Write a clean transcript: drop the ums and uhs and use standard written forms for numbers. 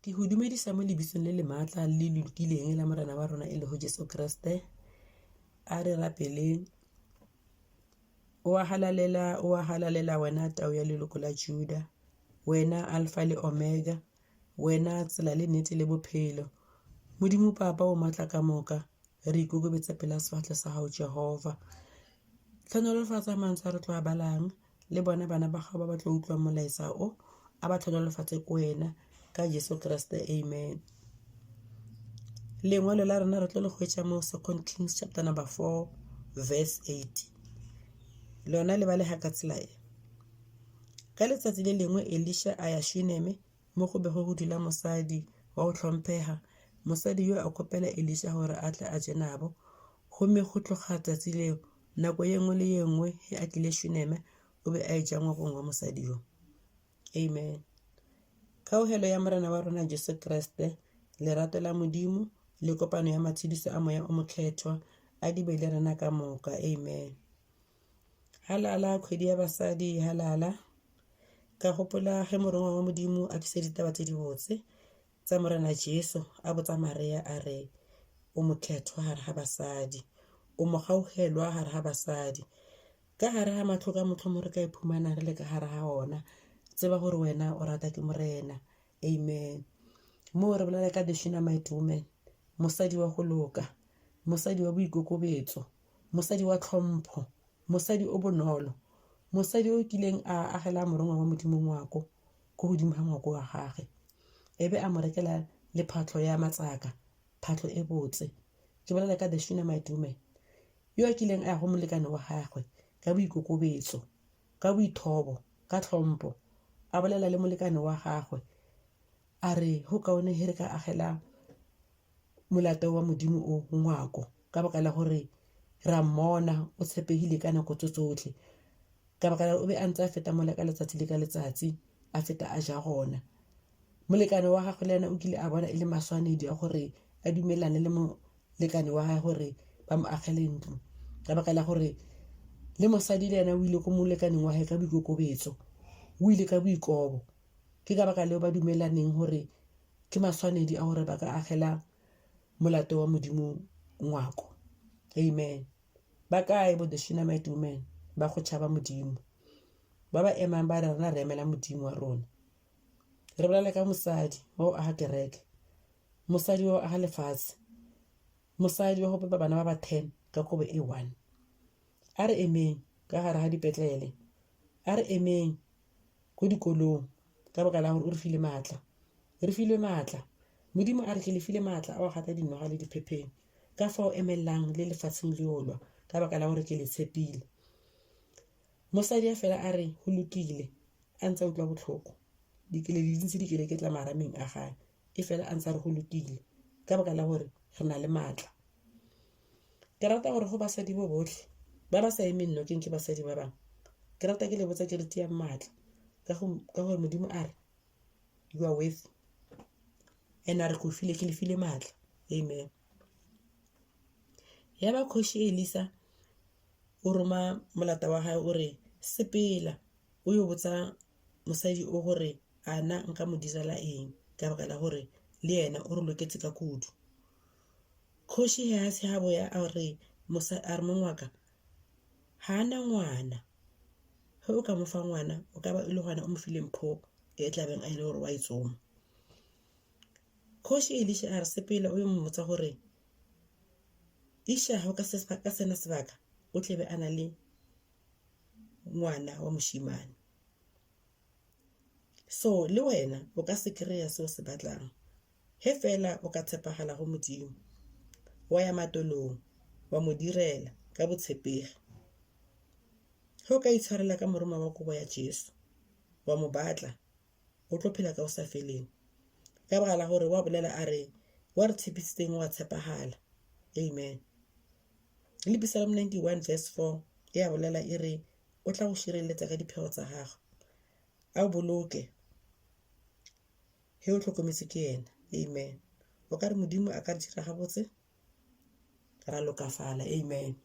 Ke go dumedisa mo lebitsong le le maatla le lokileng la morena wa rona e le go Jesu Kriste. A re rapeleng. O a halalela wena tau ya leloko la Juda, wena Alpha le Omega, wena tsela le nnete le bophelo. Modimo Papa o matla ka moka, re ikokobetsa pela sefatlhe sa hao Jehova. Tlhonolofatsa mantswe a re tlo a balang le bona bana ba gago ba ba tlo utlwang molaetsa o, a ba tlhonolofatse ko wena ka Jesu Kriste, amen. Lengwalo la rena re tlo le hwetša mo 2 Kings chapter number 4 verse 8. Lona le ba le haka tsela e. Ka letsatsi le lengwe Elisha a ya Shuneme mo go bego go dula mosadi wa go tlhompheha. Mosadi yo a kopela Elisha gore a tle a je nabo. Gomme go tloga tsatsi leo nako ye nngwe le ye nngwe he a tlile Shuneme o be a eja ngwagong wa mosadi yo. Amen. Kaogelo ya morena wa rona Jesu Kriste, lerato la Modimo le kopano ya matshediso a moya o mokhethwa a di be le rena ka moka. Amen. Halala kgwedi ya basadi, halala. Ka gopola ge morongwa wa Modimo a tlise ditaba tse di botse tsa morena Jesu a botsa Maria a re o mokhethwa gare ga basadi, o mo gaugelwa gare ga basadi. Ka gare ga matlho ka motlho mo re ka iphumana re le ka gare ga ona, tseba gore wena o rata ke morena. Amen. Mo re bolela ka the Shunammite woman, mosadi wa go loka, mosadi wa boikokobetso, mosadi wa tlhompho, mosadi o bonolo, mosadi o kileng a agela morongwa wa Modimo ngwako go godimo ga ngwako wa gage. Ebe a mo rekela le phatlho ya matsaka, phatlho e botse. Ke bolela ka the Shunammite woman yo a kileng a go molekane wa gagwe ka boikokobetso, ka boithobo, ka tlhompho. A bolela le molekane wa gagwe a re go kaone he re ka agela molato wa Modimo o ngwako ka baka la gore ra mmona o tshepegile ka nako tsotlhe, ka baka la o be a ntse a feta mola ka letsatsi le ka letsatsi a feta a ja gona. Molekane wa gagwe le ena o kile a bona e le maswanedi a gore a dumelane le molekane wa gagwe gore ba mo agele ntlo, ka baka la gore le mosadi le ena o ile ko molekaneng wa gagwe ka boikokobetso, o ile ka boikobo. Ke ka baka leo ba dumelaneng gore ke maswanedi a gore ba ka agela molato wa Modimo ngwako. Amen. Ba kae bo the Shunammite woman ba go tšhaba Modimo, ba ba emang ba re rena re emela Modimo wa rona. Re bolela ka mosadi wa go aga kereke, mosadi wa go aga lefatshe, mosadi wa go pepa bana ba ba 10 ka kobo e 1. A re emeng ka gare ga dipetlele, a re emeng ko dikolong ka baka la gore o re file maatla. Re filwe maatla, Modimo a re ke le file maatla a go gata dinoga le diphepheng, ka fao emelang le lefatsheng le olwa ka baka la gore ke le tshepile. Mosadi a fela a re go lokile a ntse a utlwa botlhoko, dikele di dintsi dikele ke tla marameng a gae, e fela a ntse a re go lokile ka baka la gore re na le maatla. Ke rata gore go basadi bo botlhe ba ba sa emeng nokeng ke basadi ba bangwe, ke rata ke le botsa ke re tia maatla ka gore Modimo a re you are worthy, and a re go file ke le file maatla. Amen. Ya ba Kgoši Elisa o roma molata wa gae o re sepela o yo botsa mosadi o gore ana nka mo direla eng ka baka la gore le yena o re loketse ka kudu. Kgoši he a se ha boya a re mongwaka ha ana ngwana, ge o ka mo fa ngwana o ka ba e le gwana o mo fileng pho e tlabeng a ile gore wa itsoma. Kgoši Elisha a re sepela o yo mmotsa gore Isha go ka sena sebaka o tlebe a na le ngwana wa moshimane. So le wena o ka se kry-a seo se batlang he fela o ka tshepagala go Modimo, wa ya matolong wa mo direla ka botshepegi. Ge o ka itshwarela ka moroma wa kobo ya Jesu wa mo batla, o tlo phela ka o sa feleng ka baka la gore wa bolela a re wa re tshepisitseng wa tshepagala. Amen. Le Psalm 91 verse 4 e a bolela e re o tla go šireletsa ka diphego tsa gago, a o boloke he o tlhokometse ke yena. Amen. O ka re Modimo a ka re dira gabotse ra lokafala. Amen.